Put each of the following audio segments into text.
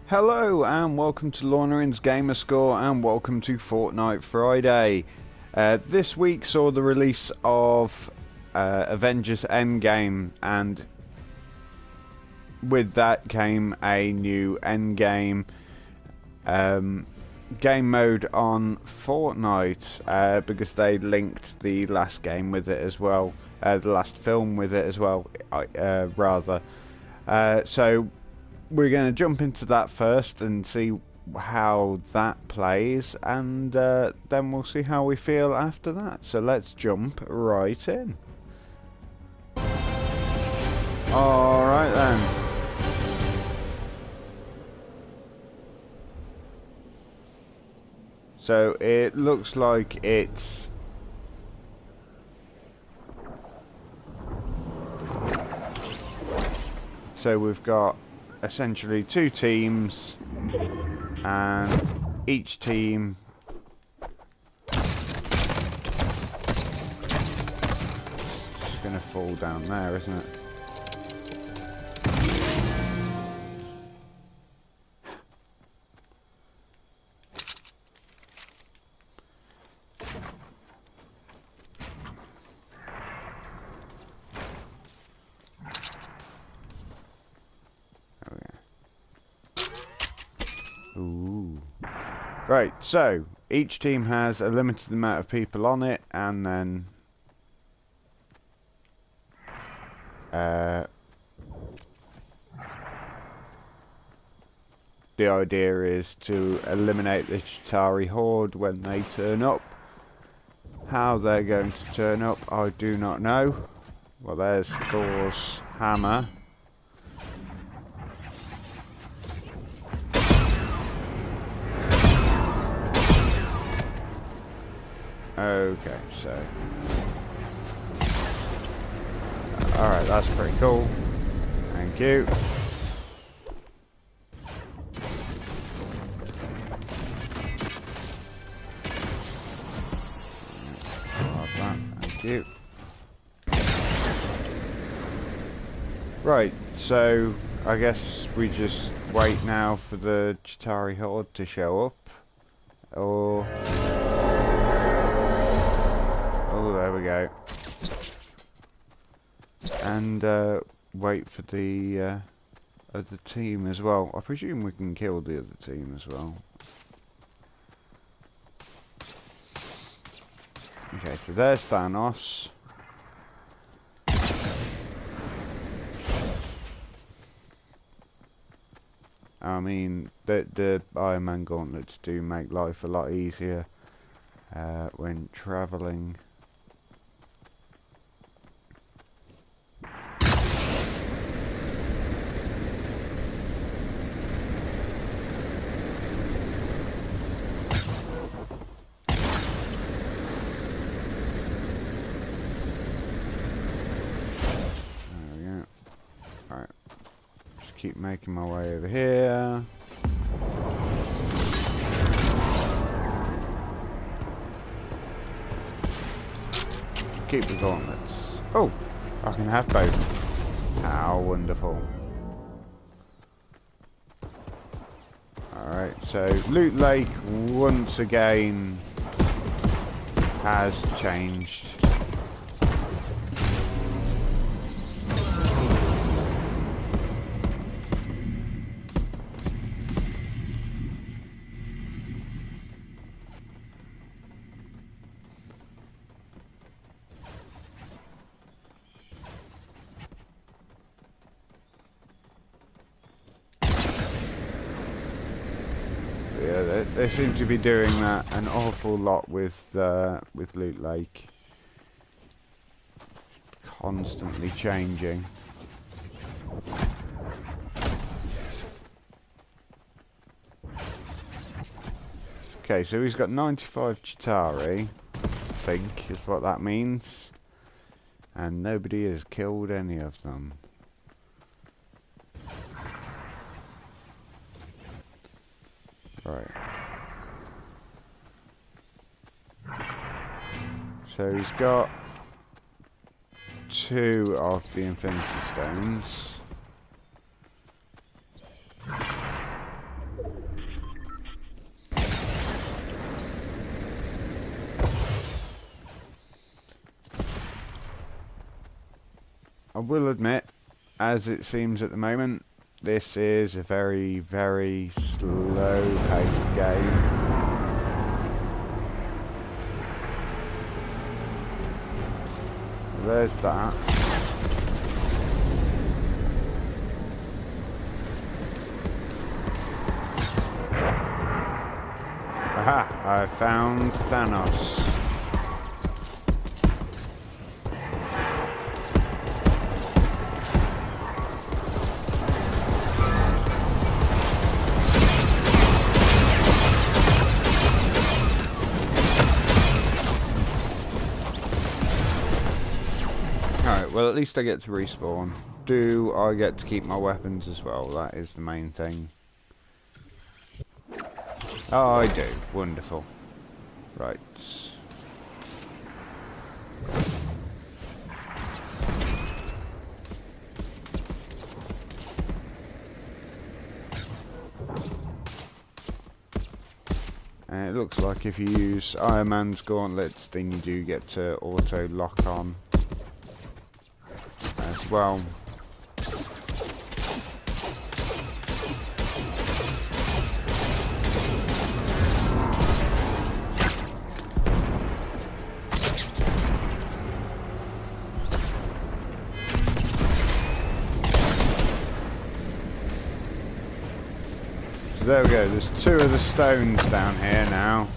Hello and welcome to Launerin's Gamer Score and welcome to Fortnite Friday. This week saw the release of Avengers Endgame, and with that came a new Endgame game mode on Fortnite because they linked the last game with it as well, the last film with it as well, rather. So we're going to jump into that first and see how that plays, and then we'll see how we feel after that. So let's jump right in. Alright then. So it looks like it's we've got essentially two teams, and each team is going to fall down there, isn't it? Ooh. Right, so each team has a limited amount of people on it, and then the idea is to eliminate the Chitauri horde when they turn up. How they're going to turn up, I do not know. Well, there's Thor's hammer. Okay, so alright, that's pretty cool. Thank you. Like that. Thank you. Right, so I guess we just wait now for the Chitauri horde to show up, or oh, there we go. And wait for the other team as well. I presume we can kill the other team as well. Okay, so there's Thanos. I mean, the Iron Man gauntlets do make life a lot easier when travelling. Keep making my way over here. Keep the gauntlets. Oh, I can have both. How wonderful. Alright, so Loot Lake once again has changed. Yeah, they seem to be doing that an awful lot with Loot Lake. Constantly changing. Okay, so he's got 95 Chitauri, I think is what that means. And nobody has killed any of them. Right. So he's got 2 of the Infinity Stones. I will admit, as it seems at the moment, this is a very, very slow-paced game. There's that. Aha! I found Thanos. Alright, well at least I get to respawn. Do I get to keep my weapons as well? That is the main thing. Oh, I do. Wonderful. Right. It looks like if you use Iron Man's gauntlets, then you do get to auto lock on as well. So there we go, there's 2 of the stones down here now.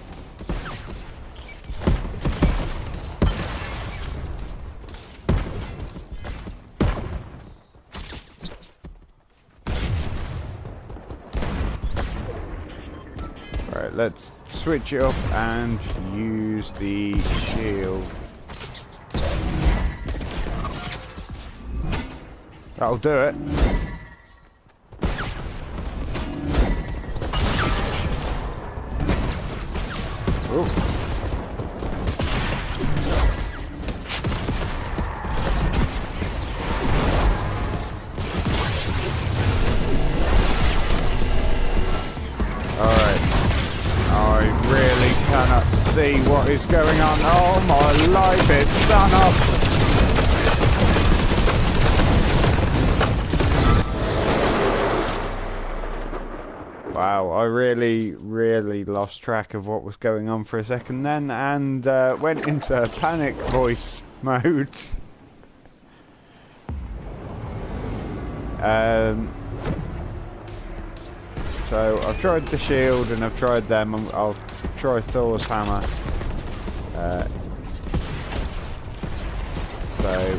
Right, let's switch it up and use the shield. That'll do it. Ooh. Cannot see what is going on. Oh my life, it's Thanos! Wow, I really lost track of what was going on for a second then, and went into panic voice mode. So I've tried the shield and I've tried them. I'll try Thor's hammer. So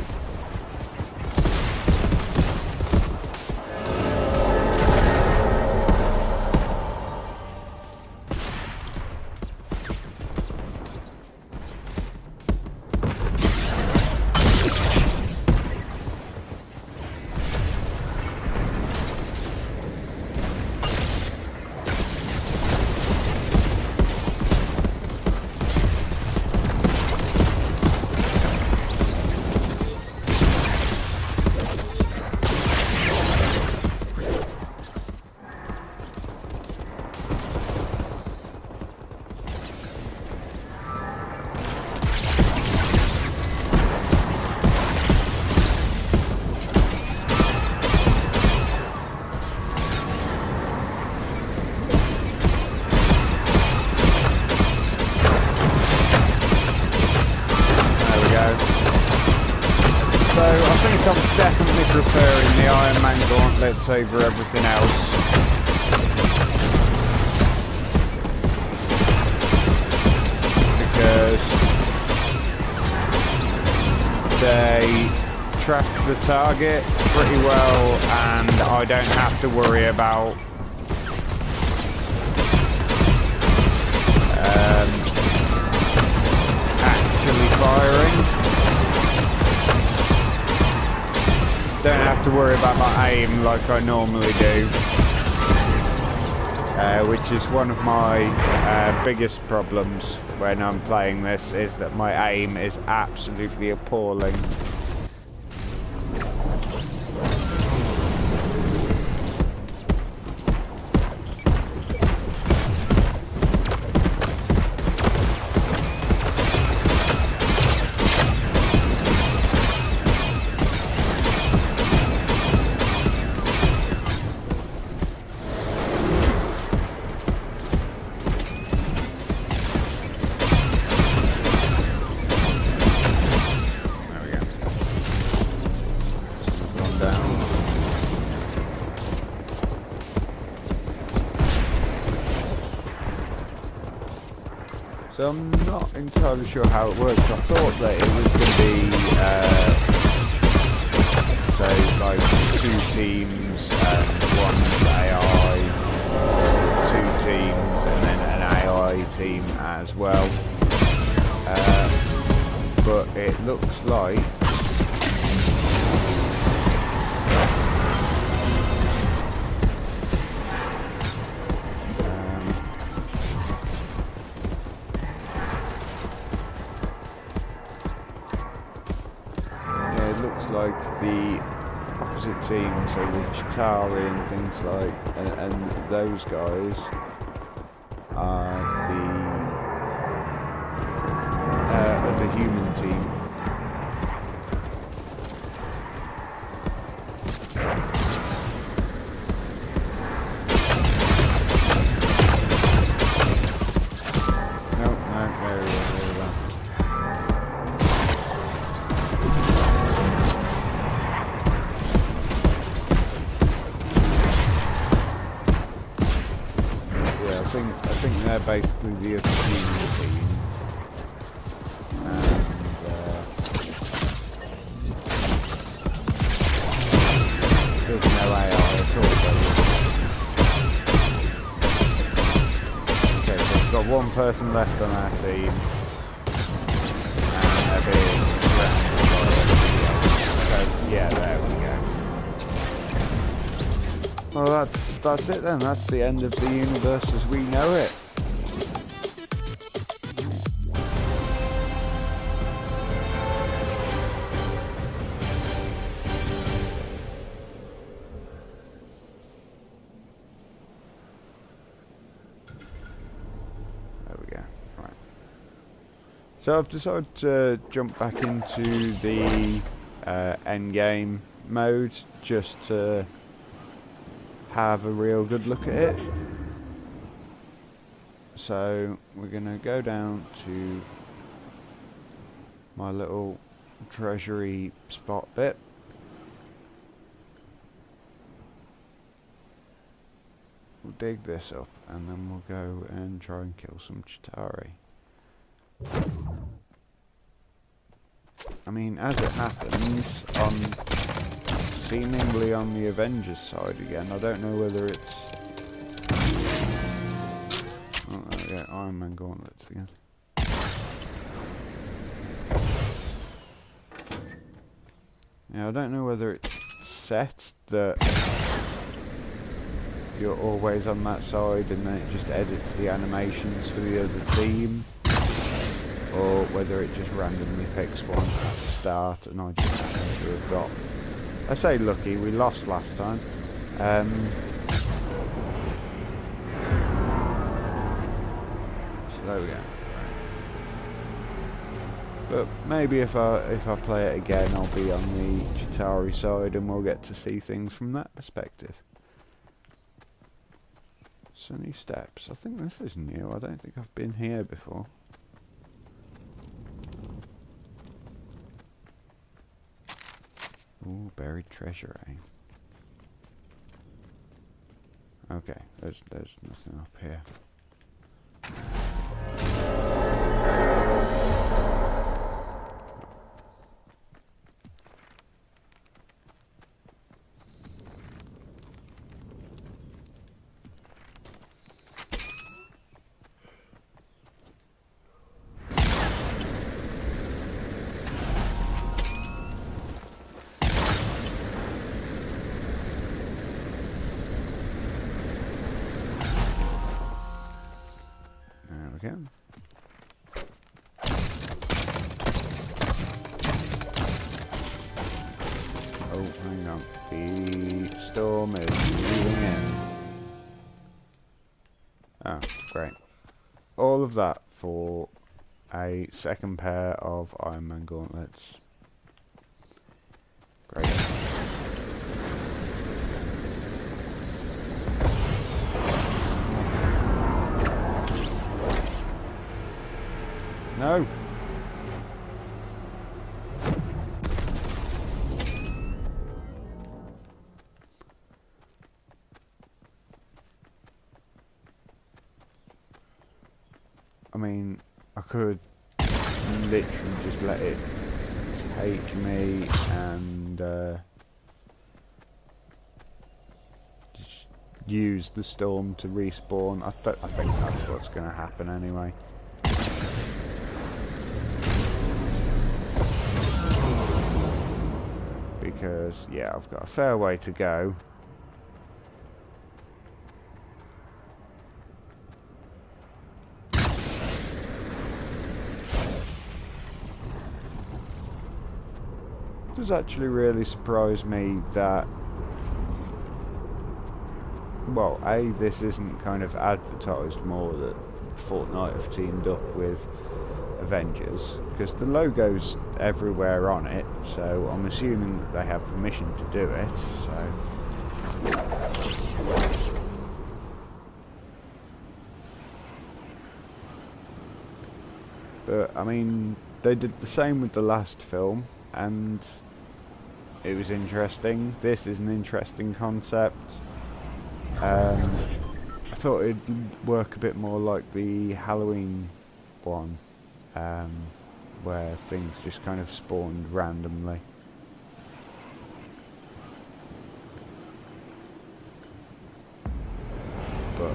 I'm definitely preferring the Iron Man gauntlets over everything else. Because they track the target pretty well and I don't have to worry about actually firing. Don't have to worry about my aim like I normally do, which is one of my biggest problems when I'm playing this, is that my aim is absolutely appalling. So I'm not entirely sure how it works. I thought that it was going to be, say, like 2 teams and 1's AI, 2 teams and then an AI team as well. But it looks like like the opposite team, so the Chitauri and things like, and those guys are the human team. I think they're basically the other human team, and there's no AI at all. Okay, so we've got 1 person left on our team, and they're being surrounded by everybody else. So yeah, there we go. Well, that's it then. That's the end of the universe as we know it. There we go. Right. So I've decided to jump back into the end game mode just to have a real good look at it. So we're gonna go down to my little treasury spot bit. We'll dig this up and then we'll go and try and kill some Chitauri. I mean, as it happens, seemingly on the Avengers side again. I don't know whether it's... Oh, there we go, Iron Man gauntlets again. Yeah, I don't know whether it's set that you're always on that side and then it just edits the animations for the other team, or whether it just randomly picks one at the start and I just happen to have got... I say lucky, we lost last time. So there we go. But maybe if I play it again, I'll be on the Chitauri side and we'll get to see things from that perspective. Sunny Steps. I think this is new. I don't think I've been here before. Ooh, buried treasure, eh? Okay, there's nothing up here. Again. Oh, hang on. The storm is moving in. Oh, great. All of that for a second pair of Iron Man gauntlets. Great. No! I mean, I could literally just let it take me and just use the storm to respawn. I think that's what's going to happen anyway. Because, yeah, I've got a fair way to go. It does actually really surprise me that, well, A, this isn't kind of advertised more that Fortnite have teamed up with Avengers, because the logo's everywhere on it, so I'm assuming that they have permission to do it, so... But, I mean, they did the same with the last film, and it was interesting. This is an interesting concept. I thought it'd work a bit more like the Halloween one, where things just kind of spawned randomly. But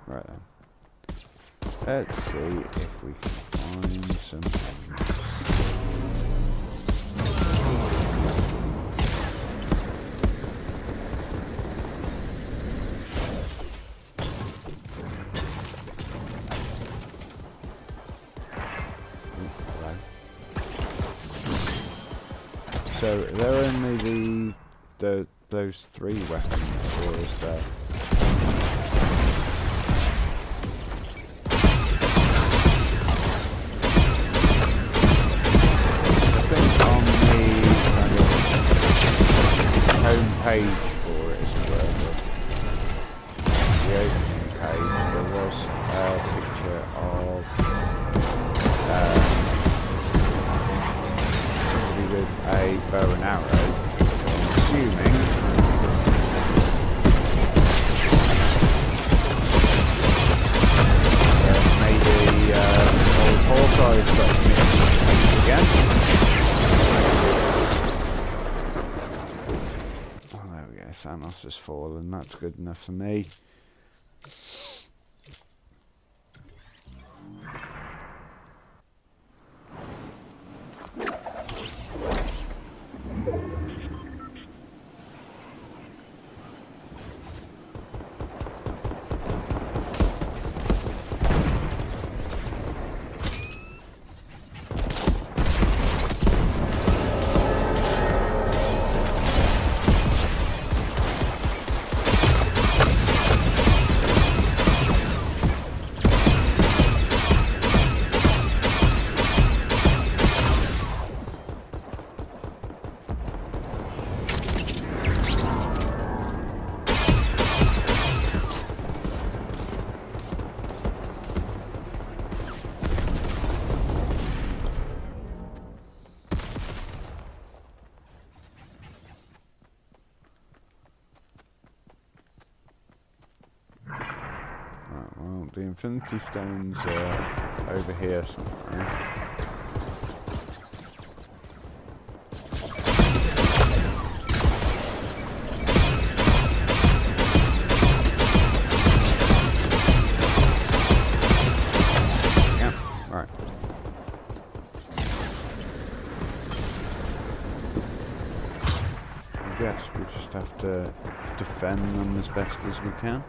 right then. Let's see if we can find some evidence. So they're only those 3 weapons, or is there? Page for it as well. The opening page, there was a picture of somebody with a bow and arrow. I'm assuming maybe old Hawkeye has got commissioned again. Thanos has fallen, that's good enough for me. Well, the Infinity Stones are over here somewhere. Yeah, right. I guess we just have to defend them as best as we can.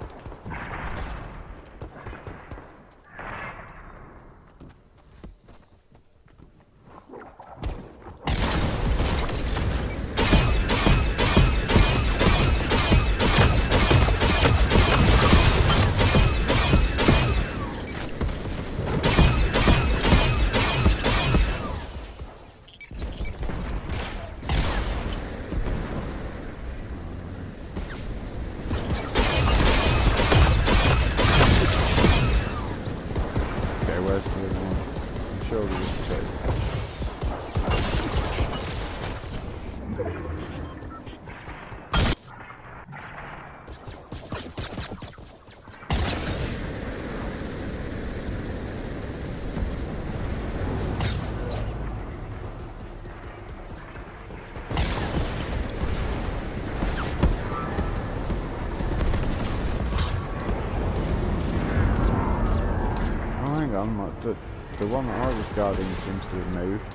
the one that I was guarding seems to have moved.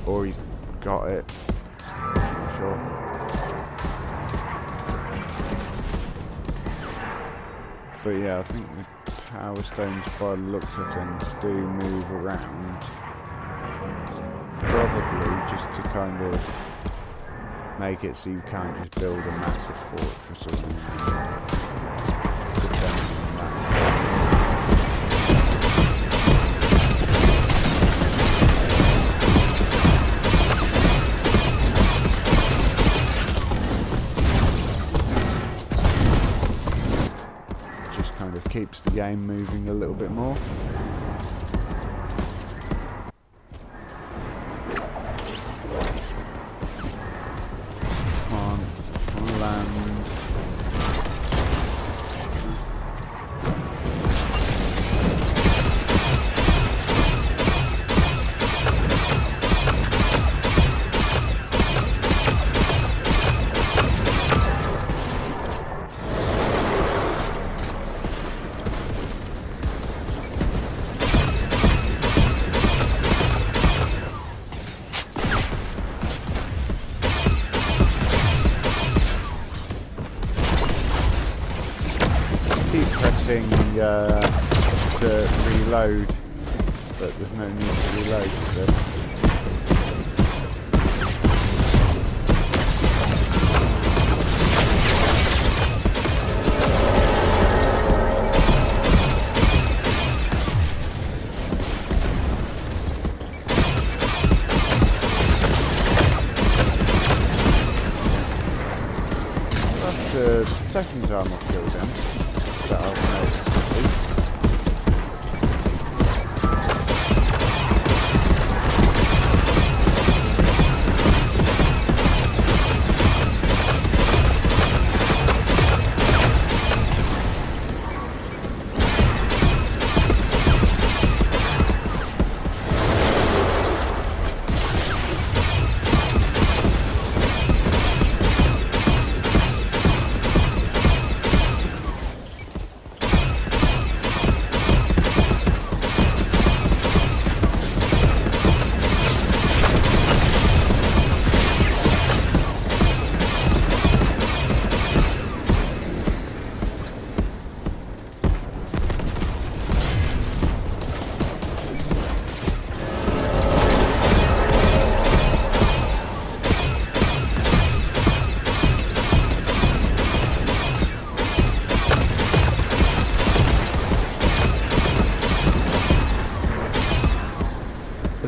Or he's got it. Not sure. But yeah, I think the power stones, by the looks of things, do move around. Probably just to kind of make it so you can't just build a massive fortress around it. Depending on that. Just kind of keeps the game moving a little bit more. To reload, but there's no need to reload, so. That's the second time I've killed him. That I've noticed.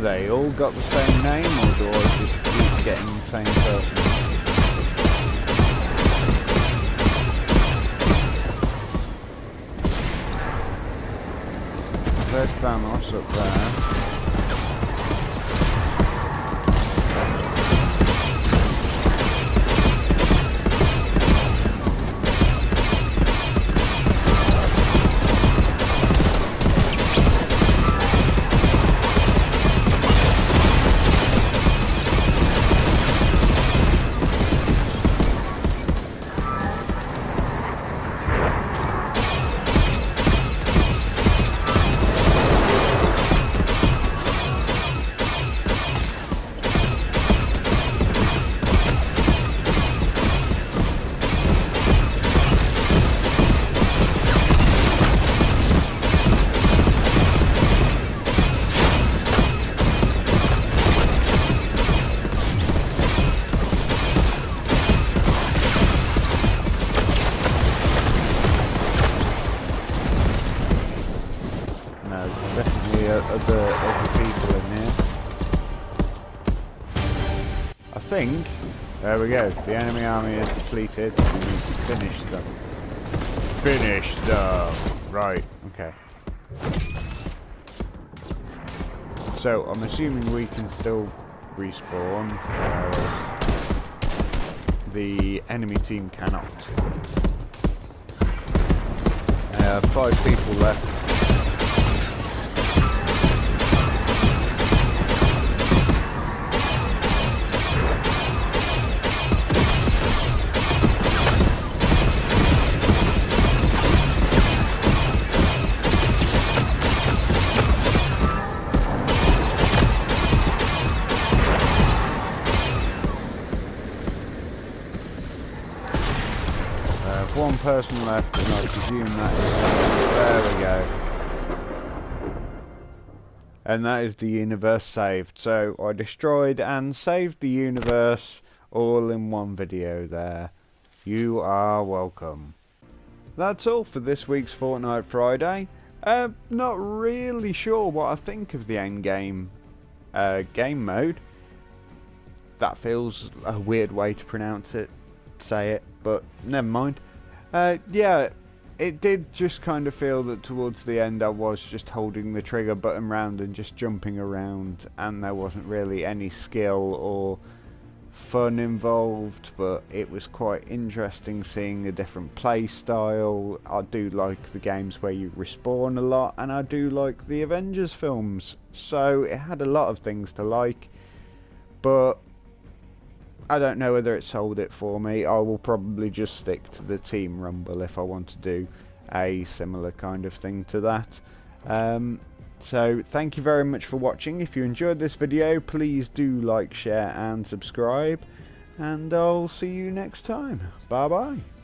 They all got the same name, or do I just keep getting the same person? There's Thanos up there. Other people in here. I think, there we go, the enemy army is depleted, we need to finish them. Finish them! Right, okay. So, I'm assuming we can still respawn, whereas the enemy team cannot. 5 people left. one person left, and I presume that is... There we go. And that is the universe saved. So I destroyed and saved the universe all in one video there. You are welcome. That's all for this week's Fortnite Friday. Not really sure what I think of the end game game mode. That feels a weird way to pronounce it, say it, but never mind. Yeah, it did just kind of feel that towards the end I was just holding the trigger button round and just jumping around, and there wasn't really any skill or fun involved, but it was quite interesting seeing a different play style. I do like the games where you respawn a lot, and I do like the Avengers films, so it had a lot of things to like, but I don't know whether it sold it for me. I will probably just stick to the Team Rumble if I want to do a similar kind of thing to that. So thank you very much for watching. If you enjoyed this video, please do like, share and subscribe, and I'll see you next time. Bye bye.